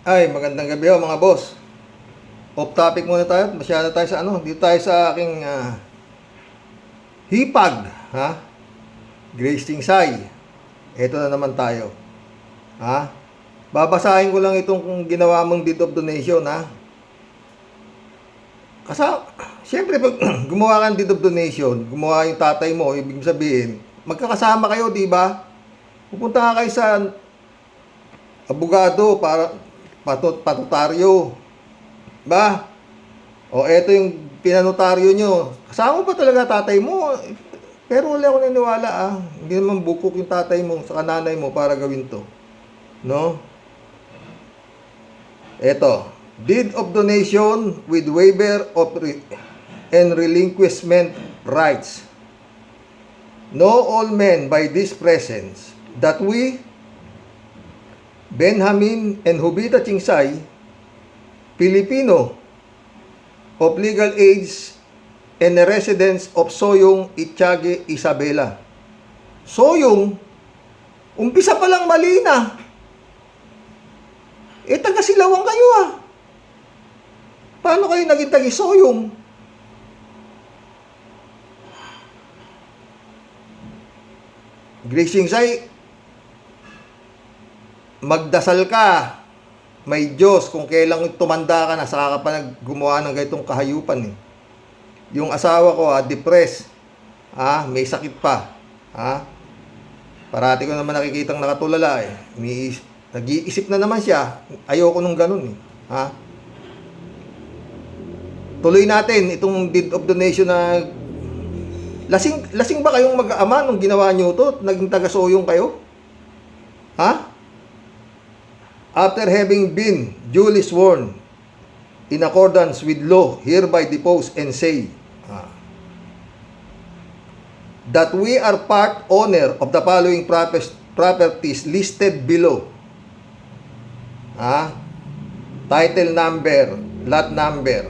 Ay, magandang gabi ho mga boss. Off topic muna tayo. Masyado tayo sa ano. Dito tayo sa aking hipag. Ha? Grace Tingsay. Ito na naman tayo. Ha? Babasahin ko lang itong kung ginawa mong deed of donation, ha? Siyempre, pag gumawa ka ng deed of donation, gumawa yung tatay mo, ibig sabihin, magkakasama kayo, di ba? Pupunta ka kayo sa abogado para patutaryo. Ba? O eto yung pinanotaryo nyo. Kasama pa talaga tatay mo. Pero wala ako naniwala Hindi naman bukok yung tatay mo sa nanay mo para gawin to. No? Eto. Deed of donation with waiver of and relinquishment rights. Know all men by this presence that we, Benjamin and Hubita Chingsay, Filipino of legal age and the residents of Soyong, Itiage, Isabela. Soyong, umpisa pa lang mali na. Taga Silawang kayo Paano kayo naging tagi Soyong? Grace Tingsay, magdasal ka. May Diyos kung kailang tumanda ka na saka ka pa gumawa ng ganitong kahayupan Yung asawa ko depressed. May sakit pa. Parati ko naman nakikitang nakatulala Nag-iisip na naman siya. Ayoko nung ganun Tuloy natin itong deed of donation na lasing ba kayong mag-ama nung ginawa nyo to? Naging taga-soyong kayo? After having been duly sworn in accordance with law, hereby depose and say that we are part owner of the following properties listed below. Title number, lot number,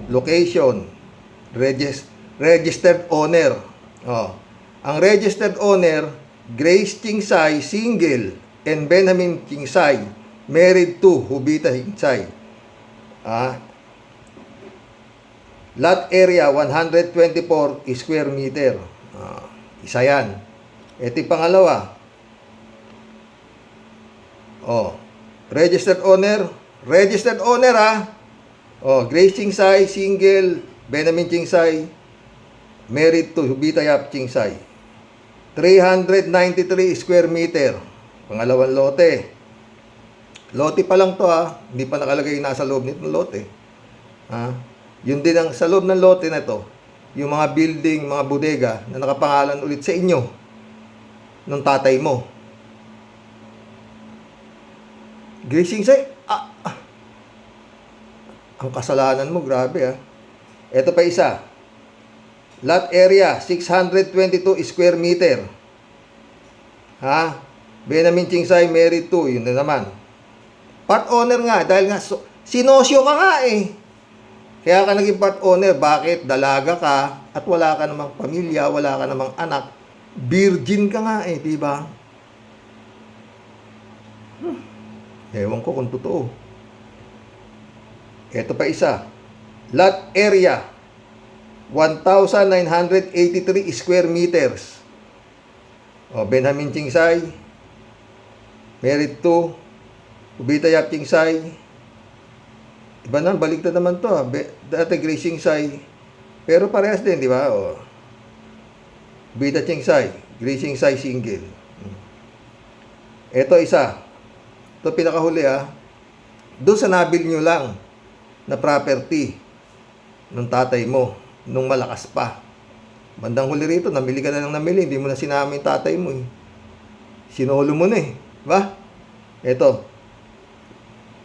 location, registered owner. Ang registered owner, Grace Tingsay, single, and Benjamin Tingsay, married to Hubita Tingsay. Lot area 124 square meter. Isa yan. Ito yung pangalawa. Registered owner. Registered owner Grace Tingsay, single, Benjamin Tingsay, married to Hubita Yap Tingsay. 393 square meter. Pangalawang lote. Lote pa lang to hindi pa nakalagay nasa loob nitong lote. Yun din ang sa loob ng lote na to, yung mga building, mga bodega na nakapangalan ulit sa inyo ng tatay mo. Grace Tingsay, ang kasalanan mo, grabe Ito pa isa. Lot area 622 square meter. Benjamin Tingsay, married to, yun na naman. Part owner nga, dahil nga sinosyo ka nga Kaya ka naging part owner. Bakit? Dalaga ka at wala ka namang pamilya, wala ka namang anak. Virgin ka nga di ba? Ewan ko kung totoo. Ito pa isa. Lot area 1,983 square meters. Benjamin Tingsay, married to Hubita Yap Tingsay. Iba na, baliktad naman to Dati Grace Tingsay. Pero parehas din, di ba? Hubita Tingsay, Grace Tingsay, single. Ito isa. Ito pinakahuli Doon sa nabil nyo lang na property ng tatay mo nung malakas pa. Bandang huli rito, namili ka na lang namili. Hindi mo na sinama yung tatay mo Sinolo mo na ba? Ito.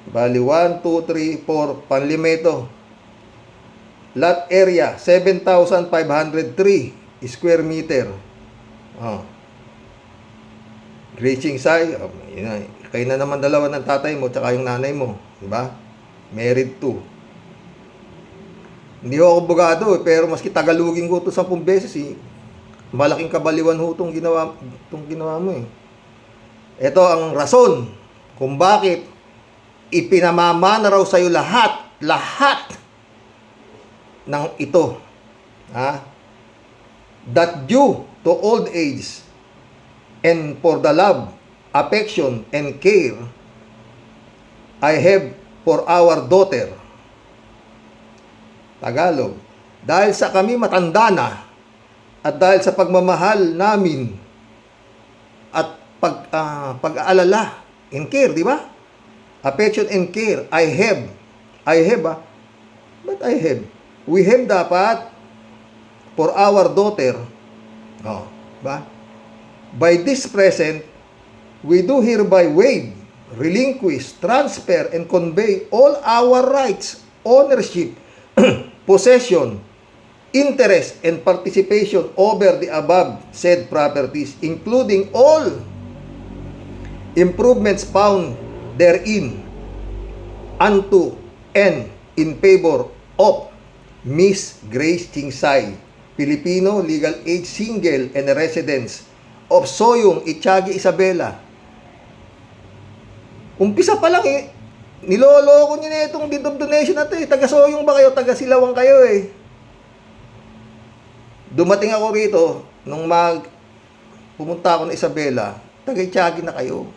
Bali, 1, 2, 3, 4, panlima ito. Lot area, 7,503 square meter. Grace Tingsay, kayo na naman dalawa ng tatay mo tsaka yung nanay mo. Diba? Married to. Hindi ako abogado pero maski tagalugin ko ito 10 beses malaking kabaliwan itong ginawa mo Ito ang rason kung bakit ipinamamana raw sa iyo lahat ng ito. That due to old age and for the love, affection, and care I have for our daughter. Tagalog. Dahil sa kami matanda na at dahil sa pagmamahal namin at pag-aalala and care, di ba? Affection and care, we have dapat for our daughter, ba? By this present, we do hereby waive, relinquish, transfer, and convey all our rights, ownership, possession, interest, and participation over the above said properties, including all improvements found therein, unto and in favor of Miss Grace Chingsay, Filipino, legal age, single, and residence of Soyong, Itiagi, Isabela. Umpisa pa lang niloloko niyo na itong deed of donation na ito Taga Soyong ba kayo? Taga Silawang kayo Dumating ako rito, nung pumunta ako na Isabela, taga Itiagi na kayo.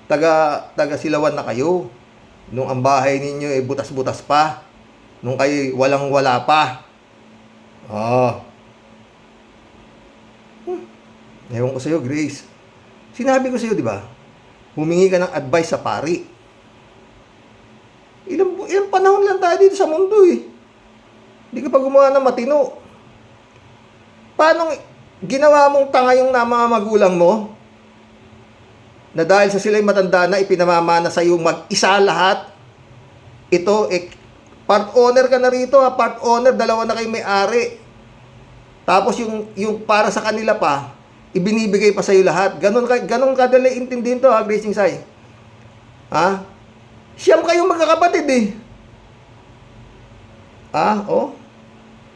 Taga Silawan na kayo. Nung ang bahay ninyo butas-butas pa. Nung kayo walang-wala pa. Ewan ko sa'yo, Grace. Sinabi ko sa'yo, di ba? Humingi ka ng advice sa pari. Ilang panahon lang tayo dito sa mundo Hindi ka pa gumawa ng matino. Paano ginawa mong tanga yung mga magulang mo? Na dahil sa sila'y matanda na, ipinamamana sa iyo mag-isa lahat. Ito, part owner ka na rito part owner, dalawa na kayo may-ari. Tapos yung para sa kanila pa, ibinibigay pa sa iyo lahat. Ganun kadali intindihin to Grace Chingsay. Siyam kayong magkakapatid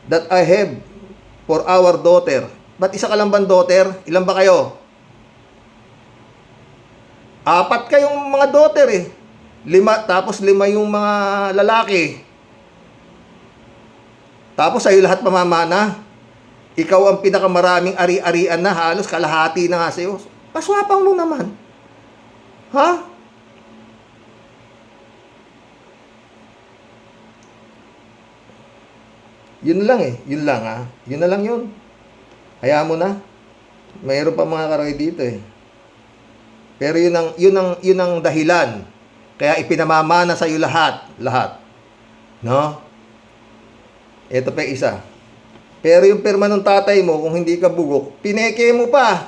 That I have for our daughter. Ba't isa ka lang bang daughter? Ilan ba kayo? 4 kayong mga daughter 5, tapos 5 yung mga lalaki. Tapos sa'yo lahat pamamana. Ikaw ang pinakamaraming ari-arian na, halos kalahati na nga sa'yo. Paswapang mo naman. Yun lang Yun lang Yun na lang yun. Hayaan mo na. Mayroon pa mga karoy dito Pero yun ang dahilan. Kaya ipinamamana sa iyo lahat. No? Ito pa isa. Pero yung pirma ng tatay mo, kung hindi ka bugok, pineke mo pa.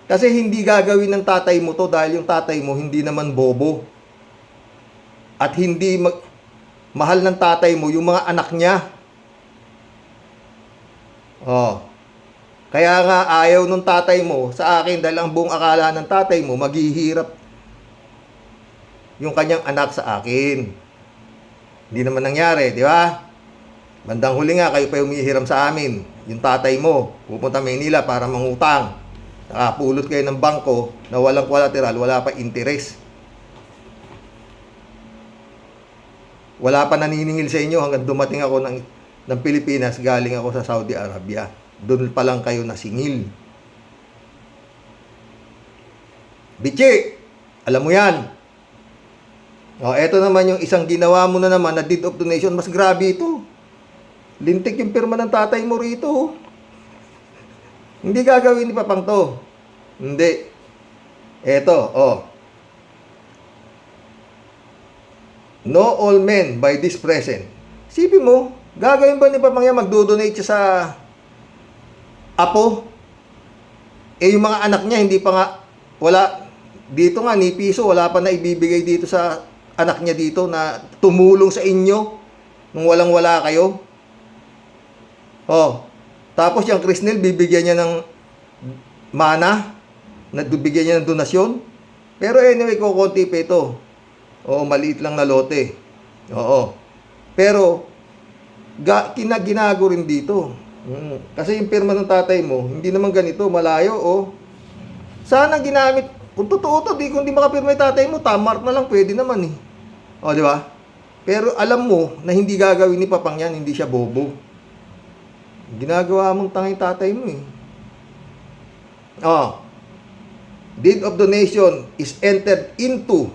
Kasi hindi gagawin ng tatay mo to dahil yung tatay mo hindi naman bobo. At hindi mahal ng tatay mo yung mga anak niya. Kaya nga ayaw nung tatay mo sa akin dahil ang buong akala ng tatay mo maghihirap yung kanyang anak sa akin. Hindi naman nangyari, di ba? Bandang huli nga kayo pa humihiram sa amin. Yung tatay mo pupunta Maynila para mangutang. Nakapulot kayo ng bangko na walang collateral, wala pa interest. Wala pa naniningil sa inyo hanggang dumating ako ng Pilipinas, galing ako sa Saudi Arabia. Doon pa lang kayo nasingil. Bichi, alam mo yan. Eto naman yung isang ginawa mo na naman na deed of donation. Mas grabe ito. Lintik yung pirma ng tatay mo rito. Hindi gagawin ni Papang to. Hindi. Eto, No all men by this present. Sipin mo, gagawin ba ni Papang yan magdo-donate siya sa apo? Yung mga anak niya, hindi pa nga, wala, dito nga, ni piso, wala pa na ibibigay dito sa anak niya dito na tumulong sa inyo nung walang-wala kayo. Tapos yung Krisnel, bibigyan niya ng mana, bibigyan niya ng donasyon. Pero anyway, kukunti pa ito. Maliit lang na lote. Pero, ginagago rin dito. Kasi yung pirma ng tatay mo, hindi naman ganito, malayo, Sana ginamit, Kung totoo to, kung di makapirma yung tatay mo, tamar na lang, pwede naman eh. O, di ba? Pero alam mo na hindi gagawin ni Papang yan, hindi siya bobo. Ginagawa mong tanging tatay mo eh. Oh, deed of donation is entered into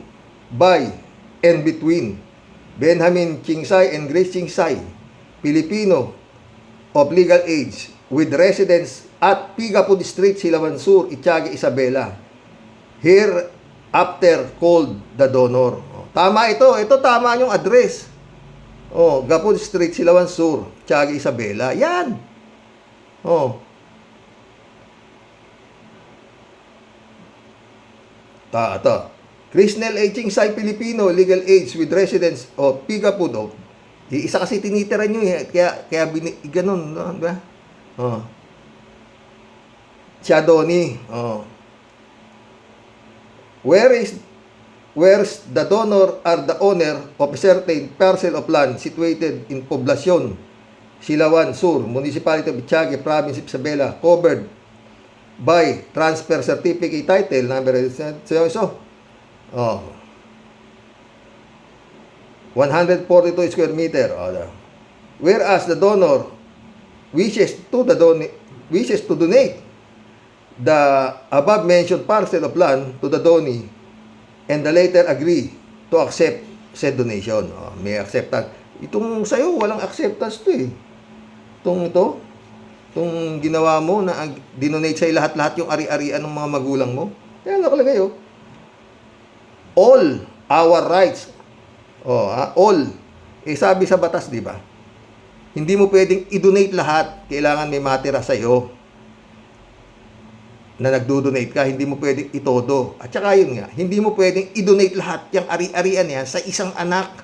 by and between Benjamin Chingsay and Grace Chingsay, Filipino of legal age, with residence at Pigapud Street, Silawan Sur, Itiaga, Isabela. Hereafter called the donor. Oh, tama ito. Ito tama yung address. Oh, Gapud Street, Silawan Sur, Itiaga, Isabela. Yan. Oh. Ito. Crisnel A. Chingsay, Filipino, legal age with residence of Pigapud. Oh. Isa kasi tinitira nyo eh. Kaya ganun. No? Diba? Oh. Chadoni. Oh. Whereas the donor are the owner of a certain parcel of land situated in Poblacion, Silawan Sur, Municipality of Itiaga, Province of Isabela, covered by transfer certificate title number oh, 142 square meter. Oh, whereas the donor wishes to donate the above mentioned parcel of land to the donee and the latter agree to accept said donation. Oh, may acceptance. Itong sa'yo, walang acceptance to eh. Itong ginawa mo na dinonate sa'yo lahat-lahat yung ari-arian ng mga magulang mo. Kaya nakalagay oh. All our rights. Oh, all. Eh sabi sa batas, di ba? Hindi mo pwedeng i-donate lahat. Kailangan may matira sa'yo na nagdo-donate ka, hindi mo pwedeng itodo. At saka yun nga, hindi mo pwedeng i-donate lahat yung ari-arian yan sa isang anak.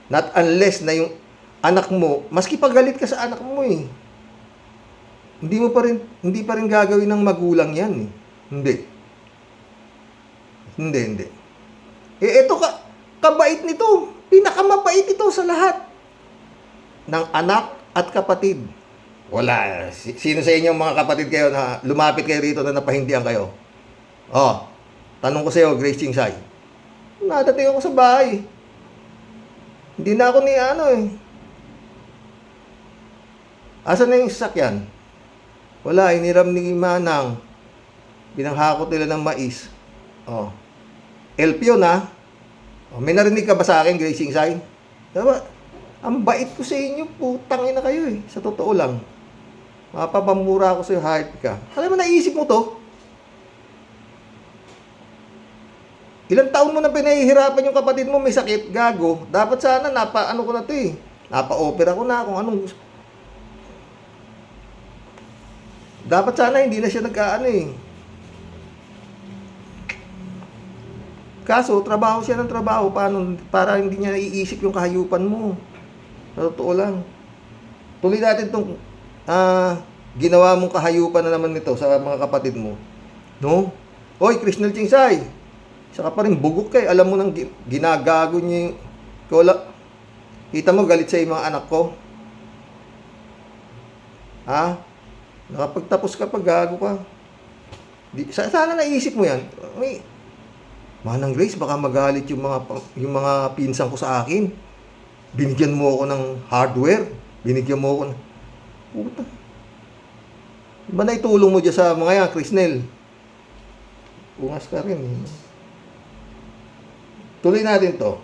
Not unless na yung anak mo, maski pagalit ka sa anak mo eh, hindi pa rin gagawin ng magulang yan eh. Hindi. Eh ito kabait nito, pinakamabait ito sa lahat ng anak at kapatid. Wala. Sino sa inyo mga kapatid kayo na lumapit kayo rito na napahindihan kayo? Oh, tanong ko sa iyo, Grace Chingsay. Nadating ako sa bahay. Hindi na ako ni Asan na yung sasakyan? Wala, iniram ni Manang. Binanghakot nila ng mais. Oh. Elpio na. Oh, may narinig ka ba sa akin, Grace Chingsay? Diba? Ang bait ko sa inyo, putang ina kayo eh. Sa totoo lang. Mapapamura ako sa'yo, heart ka. Alam mo, naisip mo to? Ilang taon mo na pinahihirapan yung kapatid mo, may sakit, gago. Dapat sana, ano ko na to eh. Napa-opera ko na kung anong... Dapat sana, hindi na siya eh. Kaso, trabaho siya ng trabaho. Para hindi niya naiisip yung kahayupan mo. Sa totoo lang. Tuloy natin itong ginawa mong kahayupan na naman nito sa mga kapatid mo. No? Oy, Crisnel Chingsay. Saka pa rin bugok kay. Alam mo nang ginagago niya yung... Kita mo, galit sa mga anak ko. Ha? Nakapagtapos ka pag gago ka. Sana naisip mo yan. Manang Grace, baka magalit yung mga pinsan ko sa akin. Binigyan mo ako ng hardware. Binigyan mo ako ng... Puta. Ba naitulong mo dyan sa mga yan, Crisnel? Ungas ka rin. Tuloy natin to.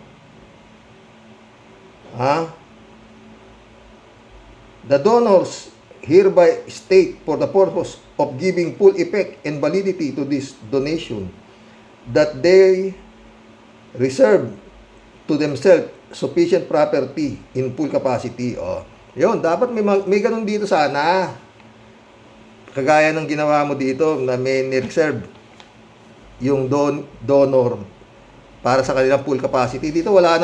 The donors hereby state for the purpose of giving full effect and validity to this donation that they reserve to themselves sufficient property in full capacity. Oh. Yun, dapat may ganun dito sana. Kagaya ng ginawa mo dito na may reserve yung donor para sa kanilang full capacity. Dito wala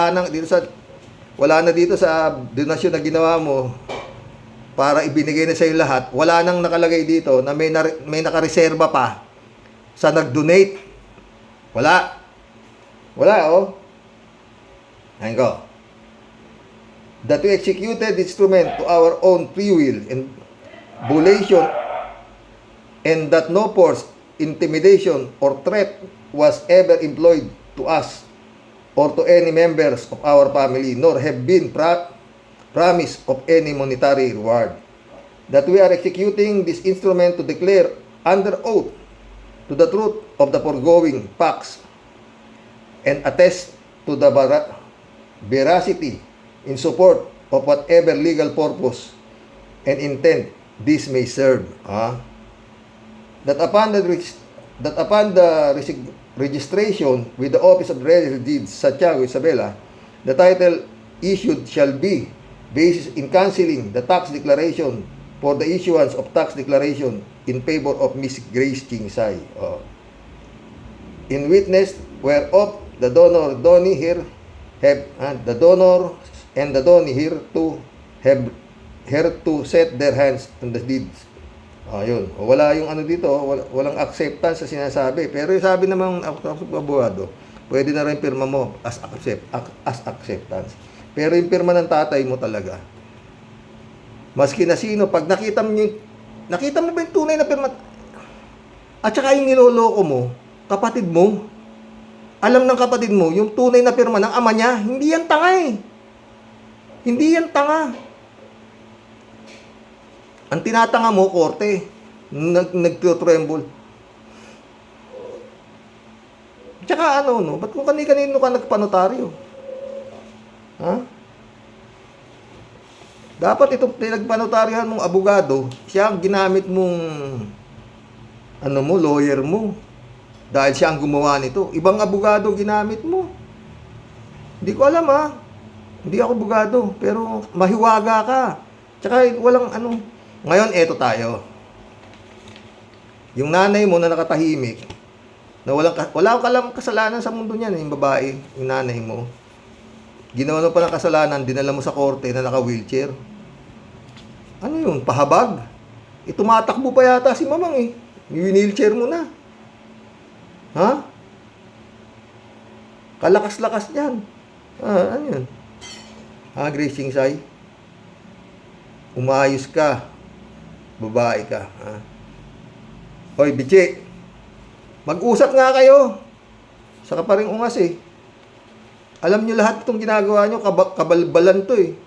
na dito sa donasyon na ginawa mo para ibinigay na sa iyo lahat. Wala nang nakalagay dito na may nakareserba pa sa nag-donate. Wala, oh. Ayan ko. That we executed instrument to our own free will and volition, and that no force intimidation, or threat was ever employed to us or to any members of our family, nor have been promise of any monetary reward. That we are executing this instrument to declare under oath to the truth of the foregoing facts and attest to the veracity in support of whatever legal purpose and intent this may serve. That upon the registration with the Office of Register of Deeds, Santiago, Isabela, the title issued shall be based in cancelling the tax declaration for the issuance of tax declaration in favor of Miss Grace Chingsay. In witness whereof the donor Donnie here have the donor and the Donnie here to set their hands on the deeds. Yun. Wala yung ano dito, walang acceptance sa sinasabi. Pero yung sabi namang abogado, pwede na rin pirma mo as acceptance. Pero yung pirma ng tatay mo talaga, maski na sino, pag nakita mo ba yung tunay na pirma, at saka yung niloloko mo, kapatid mo, alam ng kapatid mo, yung tunay na pirma ng ama niya, hindi yan tanga eh. Hindi yan tanga. Ang tinatanga mo, korte, nagtitremble. Tsaka ba't kung kanino ka nagpanotaryo? Dapat itong pinagpanotaryohan mong abogado, siya ang ginamit mong, lawyer mo. Dahil siya ang gumawa nito. Ibang abogado ginamit mo. Hindi ko alam Hindi ako abogado, pero mahiwaga ka. Tsaka walang Ngayon, eto tayo. Yung nanay mo na nakatahimik, na wala kasalanan sa mundo niyan, yung babae, yung nanay mo. Ginawa mo pa ng kasalanan, dinala mo sa korte na naka-wheelchair. Ano yun? Pahabag? Tumatakbo pa yata si mamang eh. Wheelchair mo na. Kalakas-lakas niyan. Ano yun? Grace Chingsay, umayos ka. Babae ka. Hoy, Bichi, mag-usap nga kayo. Saka pa rin ungas eh. Alam nyo lahat itong ginagawa nyo, kabalbalan to eh.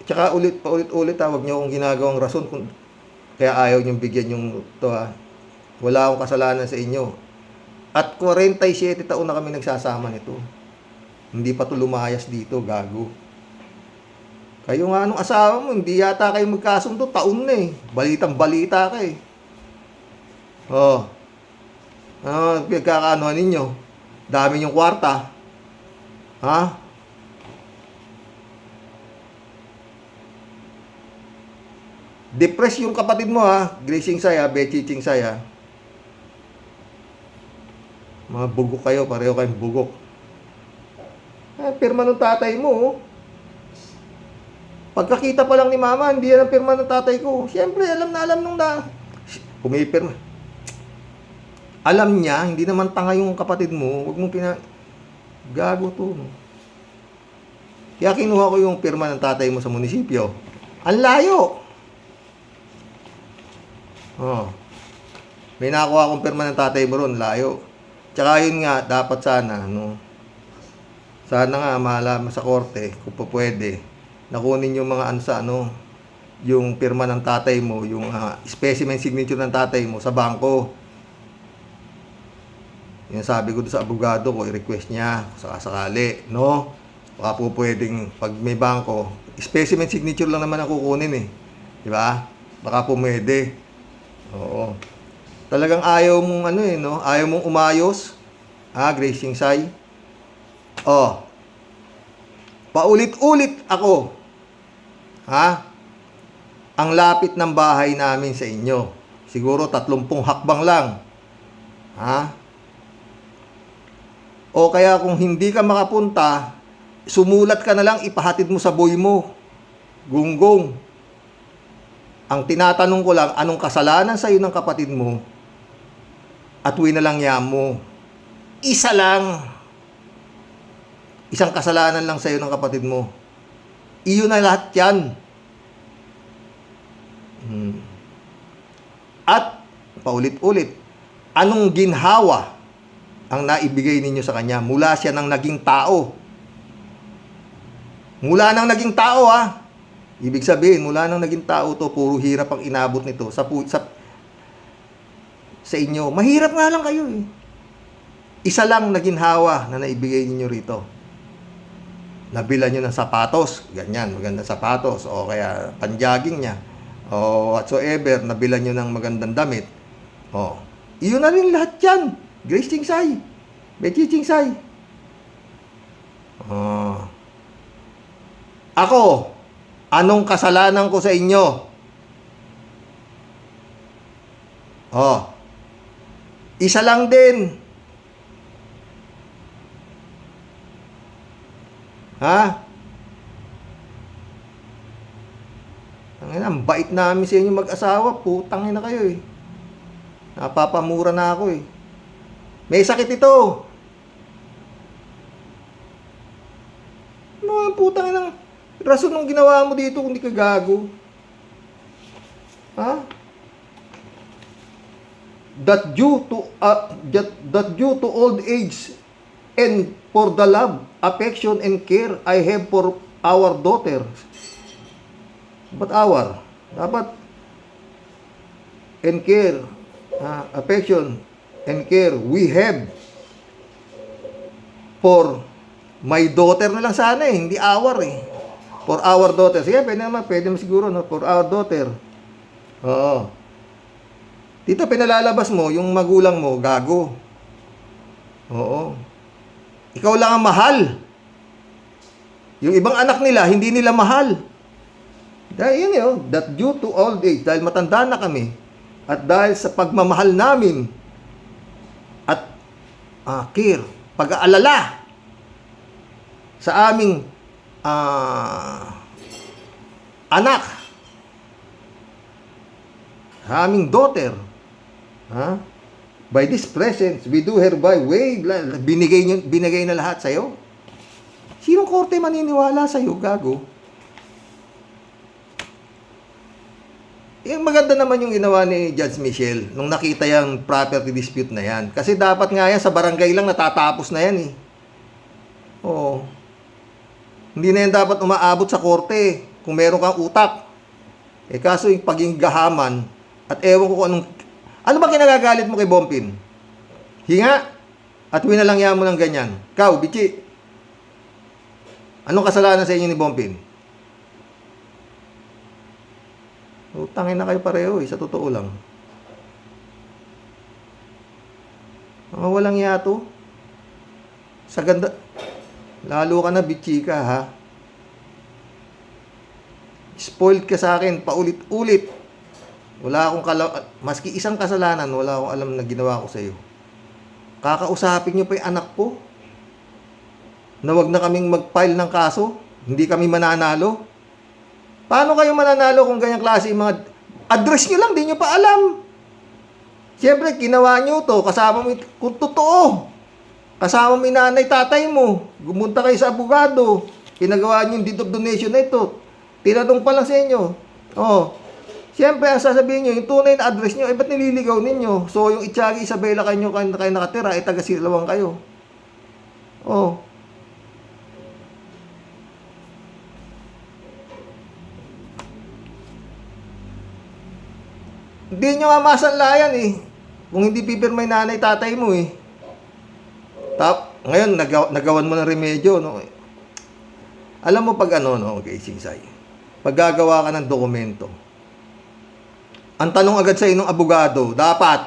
Tsaka paulit-ulit huwag nyo akong ginagawang rason kung kaya ayaw nyo bigyan yung to Wala akong kasalanan sa inyo. At 47 taon na kami nagsasama nito. Hindi pa to lumayas dito, gago. Kayo nga nung asawa mo, hindi yata kayo magkasundo, taon na eh. Balitang-balita ka eh. Pinagkakaanohan ninyo. Dami yung kwarta. Depress yung kapatid mo Grace Chingsay Bechi Chingsay Mga bugok kayo, pareho kayong bugok. Pirma ng tatay mo Pagkakita pa lang ni mama, hindi yan ang pirma ng tatay ko. Siyempre, alam nung pumipirma. Alam niya, hindi naman tanga yung kapatid mo. Huwag mong gago to. Kaya kinuha ko yung pirma ng tatay mo sa munisipyo. Ang layo! May nakuha akong pirma ng tatay mo ron, layo. Tsaka yun nga, dapat sana, sana nga, malaman sa korte, kung pwede, nakunin yung mga yung pirma ng tatay mo, yung specimen signature ng tatay mo sa bangko. Yung sabi ko doon sa abogado ko, i-request niya, sakasakali, baka po pwedeng, pag may bangko, specimen signature lang naman ang kukunin eh. Diba? Baka po pwede. Oo. Talagang ayaw mong ayaw mong umayos. Grace Chingsay. Paulit-ulit ako. Ang lapit ng bahay namin sa inyo. Siguro 30 hakbang lang. O kaya kung hindi ka makapunta, sumulat ka na lang, ipahatid mo sa boy mo. Gunggong. Ang tinatanong ko lang, anong kasalanan sa iyo ng kapatid mo? At winalang mo. Isa lang. Isang kasalanan lang sa iyo ng kapatid mo. Iyon na lahat yan. At, paulit-ulit, anong ginhawa ang naibigay ninyo sa kanya mula siya ng naging tao? Mula nang naging tao, ha? Ibig sabihin, mula nang naging tao to, puro hirap ang inabot nito sa inyo. Mahirap nga lang kayo, eh. Isa lang na ginhawa na naibigay ninyo rito. Nabilan nyo ng sapatos, ganyan, magandang sapatos, o kaya panjaging niya, o whatsoever, nabilan nyo ng magandang damit. O, iyon na rin lahat yan. Grace Chingsay, Bechi Chingsay. Ako, anong kasalanan ko sa inyo? Isa lang din. Ha? Ang bait namin sa inyo mag-asawa, putang ina kayo, eh. Napapamura na ako, eh. May sakit ito. Mga putang ina, rason ng ginawa mo dito kung di ka gago. Ha? That due to old age and for the love, affection, and care I have for our daughter. But our? Dapat and care, affection, and care we have for my daughter na lang sana, eh. Hindi our, eh. For our daughter. Sige, pwede naman siguro, no? For our daughter. Oo. Dito, pinalalabas mo, yung magulang mo, gago. Oo. Ikaw lang ang mahal. Yung ibang anak nila, hindi nila mahal. Dahil yun, that due to old age, dahil matanda na kami, at dahil sa pagmamahal namin, at care, pag-aalala, sa aming anak, sa aming daughter, by this presence, we do hereby waive, binigay na lahat sa'yo. Sinong korte maniniwala sa'yo, gago? Yung maganda naman yung ginawa ni Judge Michelle nung nakita yung property dispute na yan. Kasi dapat nga yan, sa barangay lang natatapos na yan, eh. Oo. Hindi na yan dapat umaabot sa korte kung meron kang utak. Eh kaso yung paging gahaman, at ewan ko kung ano ba kinagagalit mo kay Bompin? Hinga? At winalangya mo ng ganyan. Kau, Bichi, anong kasalanan sa inyo ni Bompin? Utangin na kayo pareho, eh, sa totoo lang. Mga walang yato. Sa ganda, lalo ka na, Bichi ka, ha? Spoiled ka sa akin, paulit-ulit. Wala akong maski isang kasalanan, wala akong alam na ginawa ko sa iyo. Kakausapin niyo pa yung anak ko na wag na kaming mag-file ng kaso, hindi kami mananalo. Paano kayo mananalo kung ganyang klase yung mga address niyo lang, di niyo pa alam. Siyempre, ginawa niyo to, kasama mo, kung totoo, kasama mo yung nanay, tatay mo, gumunta kayo sa abogado, pinagawa niyo yung deed of donation na ito, tinanong pa lang sa inyo. Siyempre, ang sasabihin nyo, yung tunay na address nyo, ba't nililigaw ninyo? So, yung Itiagi Isabela kayo nakatira, taga-Silawang kayo. Hindi nyo nga masanlayan, eh. Kung hindi pipirma yung nanay, tatay mo, eh. Ngayon, nagawan mo ng remedyo, no? Alam mo pag okay, Singsay. Pag gagawa ka ng dokumento, ang tanong agad sa inong abogado, dapat,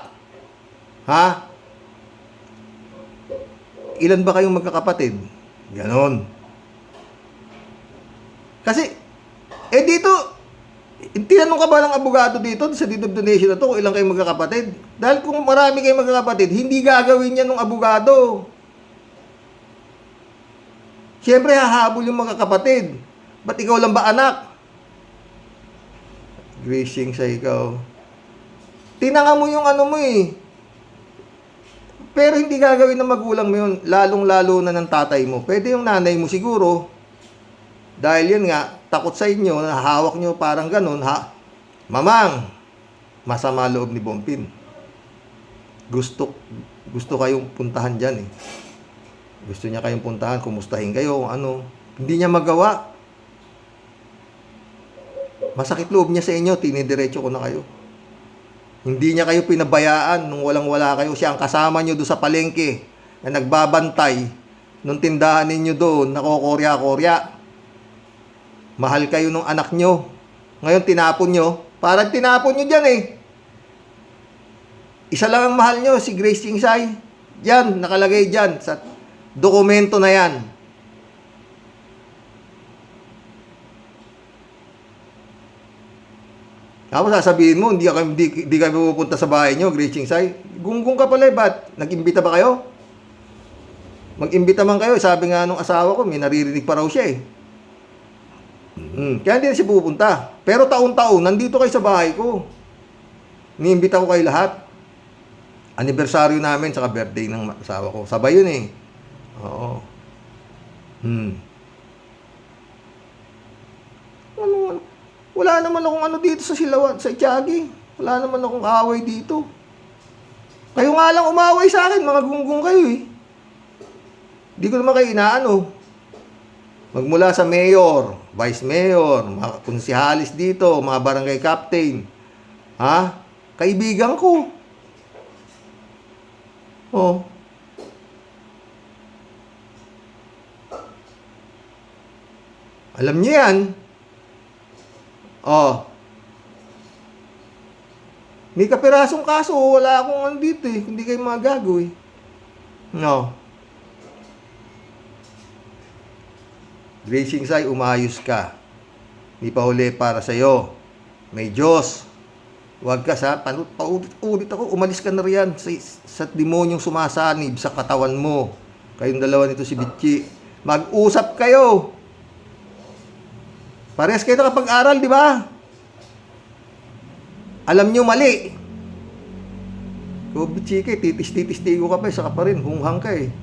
ilan ba kayong magkakapatid? Ganon. Kasi, dito, tinanong ka ba ng abogado dito sa deed of donation na to kung ilan kayong magkakapatid? Dahil kung marami kayong magkakapatid, hindi gagawin yan ng abogado. Siyempre, hahabol yung magkakapatid. Ba't ikaw lang ba anak? Gracing sa ikaw. Tinanga mo yung mo, eh. Pero hindi gagawin ng magulang mo yun, lalong-lalo na ng tatay mo. Pwede yung nanay mo siguro, dahil yun nga, takot sa inyo, hawak nyo parang ganun, Mamang, masama loob ni Bompin. Gusto kayong puntahan dyan eh. Gusto niya kayong puntahan, kumustahin kayo, ano. Hindi niya magawa. Masakit loob niya sa inyo, tinidiretso ko na kayo. Hindi niya kayo pinabayaan nung walang-wala kayo. Siya ang kasama niyo doon sa palengke na nagbabantay nung tindahan ninyo doon, nakokorya-korya. Mahal kayo nung anak niyo. Ngayon tinapon niyo. Parang tinapon niyo dyan eh. Isa lang ang mahal niyo, si Grace Chingsay. Yan, nakalagay dyan sa dokumento na yan. Tapos sasabihin mo, hindi kayo pupunta sa bahay nyo, Grace Chingsay. Gunggong ka pala, ba't? Nag-imbita ba kayo? Mag-imbita man kayo, sabi nga nung asawa ko, may naririnig pa raw siya eh. Kaya hindi na siya pupunta. Pero taon-taon, nandito kayo sa bahay ko. Niimbita ko kayo lahat. Anibersaryo namin, saka birthday ng asawa ko. Sabay yun eh. Oo. Wala naman akong ano dito sa Silawan, sa Tiagi. Wala naman akong kaaway dito. Kayo nga lang umaway sa akin, mga gunggong kayo eh. Hindi ko naman kayo inaano. Magmula sa mayor, vice mayor, mga konsihalis dito, mga barangay captain. Ha? Kaibigan ko. Oh. Alam niyo yan. Oh. May kapirasong kaso, wala akong andito eh. Hindi kayo magago eh. No. Grace Chingsay, umayos ka. Hindi pa huli para sa'yo. May Diyos. Huwag ka sa paulit ako. Umalis ka na riyan sa demonyong sumasanib sa katawan mo. Kayong dalawa nito si Bitchi. Mag-usap kayo. Parehas kayo nakapag-aral, di ba? Alam nyo mali. So, Bitchi ka, titis-titis-tigo ka pa, saka pa rin, hunghang ka eh.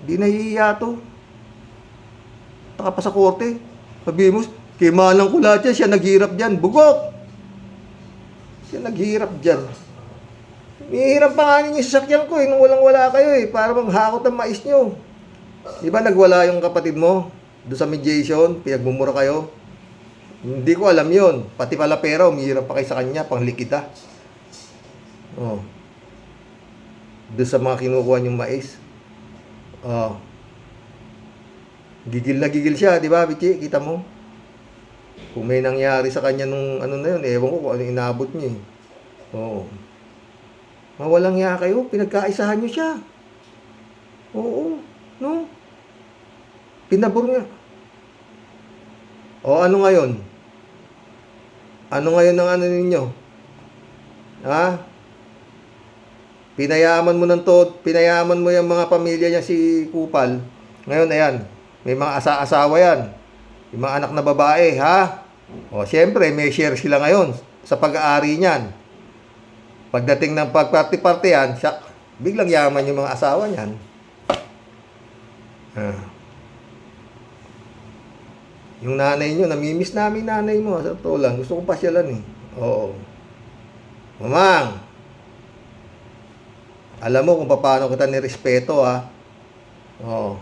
Hindi nahihiya to. Taka pa sa korte. Sabihin mo, kay Manang ko lahat yan, siya naghirap dyan. Bugok! Siya naghirap dyan. Nihirap pa nga ninyo yung sasakyan ko eh, nung walang-wala kayo eh, para manghakot ang mais nyo. Di ba nagwala yung kapatid mo? Doon sa mediation, pinagmumura kayo. Hindi ko alam yon. Pati pala pera, umihirap pa kayo sa kanya, panglikita. Oh. Doon sa mga kinukuha yung mais. Oh. Gigil na gigil siya, di ba, Bitchi? Kita mo? Kung may nangyari sa kanya nung ano na yun, ewan ko kung ano inabot niya eh. Oo. Mawalang ya kayo, pinagkaisahan niyo siya. Oo, no? Pinabor niya. O ano ngayon? Ano ngayon ang ano ninyo? Ha? Pinayaman mo ng todo, pinayaman mo yung mga pamilya niya si Kupal. Ngayon, ayan, may mga asawa yan. Yung mga anak na babae, ha? O, siyempre, may share sila ngayon sa pag-aari niyan. Pagdating ng pagparty-party yan, biglang yaman yung mga asawa niyan. Yung nanay nyo, namimiss namin nanay mo. Sa totoo lang, gusto kong pasyalan eh. Oo. Mamang, alam mo kung paano kita nirespeto ha. Oo.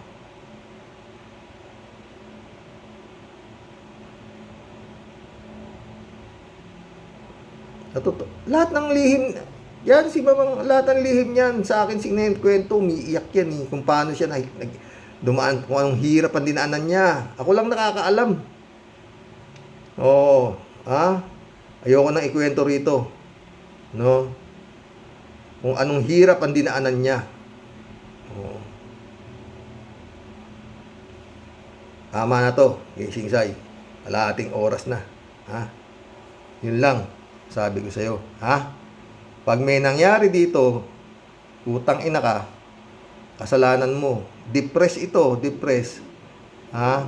Sa totoo, lahat ng lihim, yan si Mamang, lahat ng lihim niyan, sa akin kwento, umiiyak yan eh, kung paano siya dumaan, kung anong hirap ang dinaanan niya. Ako lang nakakaalam. Oo, ha? Ayoko nang ikwento rito. No? Kung anong hirap ang dinaanan niya. Oo. Tama na to, Chingsay. Kalahating oras na. Ha? Yun lang. Sabi ko sa'yo, ha? Pag may nangyari dito, utang ina ka, kasalanan mo. Depress ito, depress. Ha?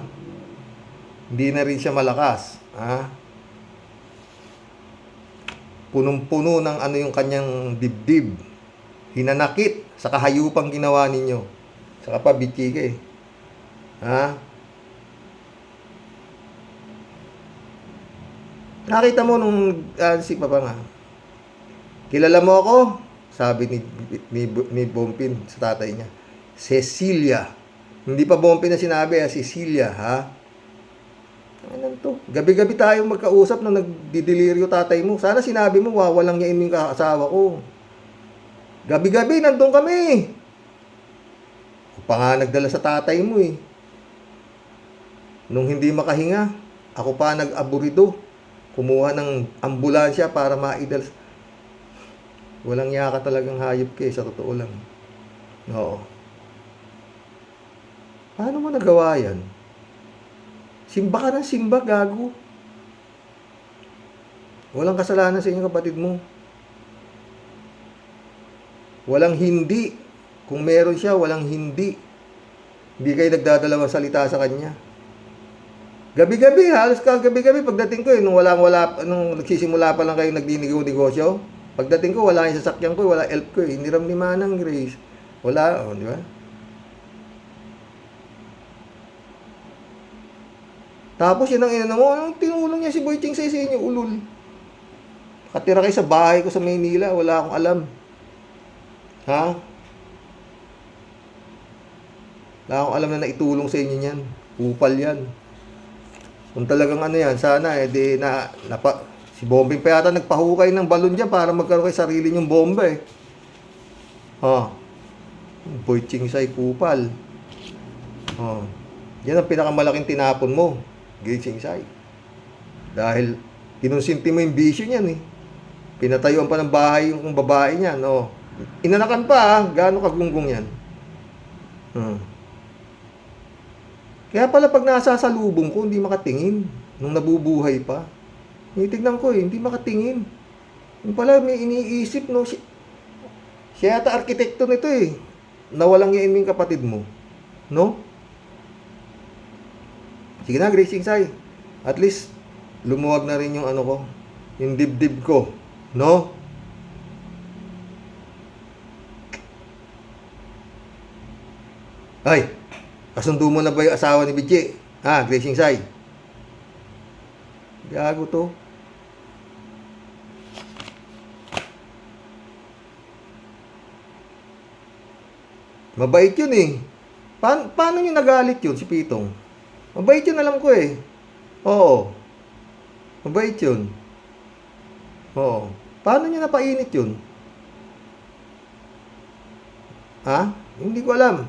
Hindi na rin siya malakas. Ha? Punong-puno ng ano yung kanyang dibdib. Hinanakit sa kahayupang ginawa ninyo. Saka pa, Bitchi ka eh. Ha? Nakita mo nung si Papa nga, kilala mo ako? Sabi ni Bompin sa tatay niya. Cecilia. Hindi pa Bompin na sinabi, Cecilia, ha? Ano to? Gabi-gabi tayong magkausap nung nagdidelirio tatay mo. Sana sinabi mo, walang yain yung asawa ko. Gabi-gabi, nandun kami. Ako pa nga nagdala sa tatay mo eh. Nung hindi makahinga, ako pa nag-aburido. Kumuha ng ambulansya para maidal. Walang yaka talagang hayop ka eh, sa totoo lang. Oo. Paano mo nagawa yan? Simba ka ng simba, gago. Walang kasalanan sa inyong kapatid mo. Walang hindi. Kung meron siya, walang hindi. Hindi kayo nagdadalawang salita sa kanya. Gabi-gabi, halos gabi-gabi pagdating ko nung nung nagsisimula pa lang kayo nagdinegosyo. Pagdating ko, wala yung sasakyan ko, wala elf ko eh. Hiniram ni Manang Grace. Wala, di ba? Tapos yun ang inano mo, anong tinulong niya si Boy Ching sa inyo, ulul. Katira kayo sa bahay ko sa Maynila, wala akong alam. Ha? Wala akong alam na naitulong sa inyo niyan. Upal yan. Kung talagang ano yan, sana si Bombing pa yata nagpahukay ng balon dyan para magkaroon kayo sarili nyong bomba eh. Ha? Boy Ching Sai, kupal. Yan ang pinakamalaking tinapon mo. Ching Sai. Dahil kinonsinti mo yung bisyo niyan eh. Pinatayuan pa ng bahay yung babae niya, no. Inanakan pa, gaano kagunggong yan. Kaya pala pag nasasalubong ko, hindi makatingin. Nung nabubuhay pa. Tinitignan ko eh, hindi makatingin. Yung pala may iniisip, no. Siya yata arkitekto nito eh. Nawalang yain yung kapatid mo. No? Sige na, Ching Sai. At least, lumuwag na rin yung ano ko. Yung dibdib ko. No? Ay, kasundo mo na ba yung asawa ni Bichi? Ha, Ching Sai? Gago to. Mabait yun eh. Paano nyo nagalit yun, si Pitong? Mabait yun, alam ko eh. Oo. Mabait yun. Oo. Paano nyo napainit yun? Ha? Hindi ko alam.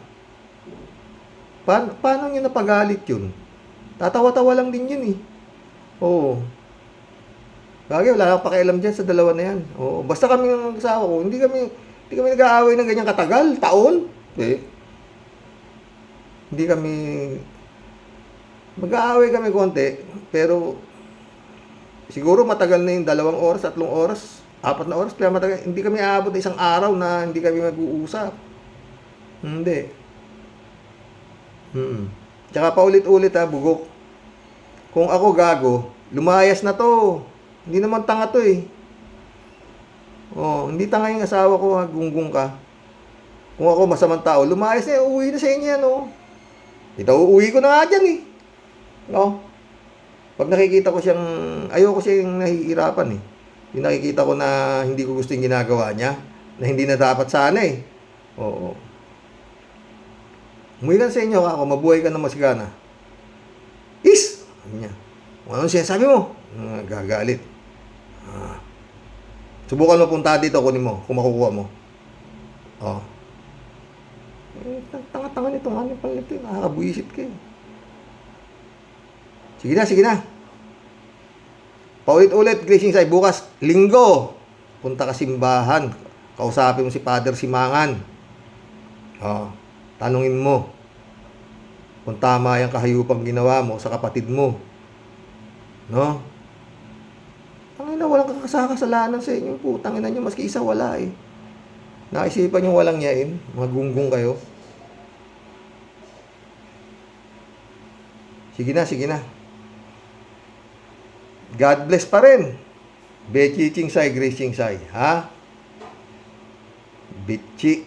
Paano nyo napagalit yun? Tatawa-tawa lang din yun eh. Oo. Bagay, wala akong pakialam dyan sa dalawa na yan. Oo. Basta kami ng asawa ko, hindi kami nag-aaway ng ganyang katagal, taon. Eh. Hindi kami mag-aaway kami konti, pero siguro matagal na yung 2 oras, 3 oras, 4 na oras, kaya matagal, hindi kami aabot ng 1 araw na hindi kami mag-uusap. Hindi. Tsaka paulit-ulit ha, bugok. Kung ako gago, lumayas na to. Hindi naman tanga to eh. Hindi tanga yung asawa ko ha, gunggong ka. Kung ako masamang tao, lumayas na, uuwi na sa inyo yan oh. Ito, uuwi ko na nga dyan eh. No? Pag nakikita ko siyang, ayoko siyang nahihirapan eh. Yung nakikita ko na hindi ko gusto yung ginagawa niya, na hindi na dapat sana eh. Oo. Umuwi ka sa inyo ako, mabuhay ka na masigana. Is! Sabi niya. Kung anong sinasabi mo? Gagalit. Subukan mo punta dito, kunin mo, kung makukuha mo. Tanga-tanga nito, ano pala ito, nakakabuisit ka eh. Sige na. Paulit-ulit, Ching Sai, bukas, linggo, punta ka simbahan. Kausapin mo si Father Simangan. Tanungin mo kung tama yung kahayupang ginawa mo sa kapatid mo. No? Tangina, walang kasalanan sa inyo. Putang ina nyo, maski isa wala eh. Naisipan nyo walang yain. Mga gunggong kayo. Sige na. God bless pa rin. Ching Sai, Ching Sai. Ha? Bitchi.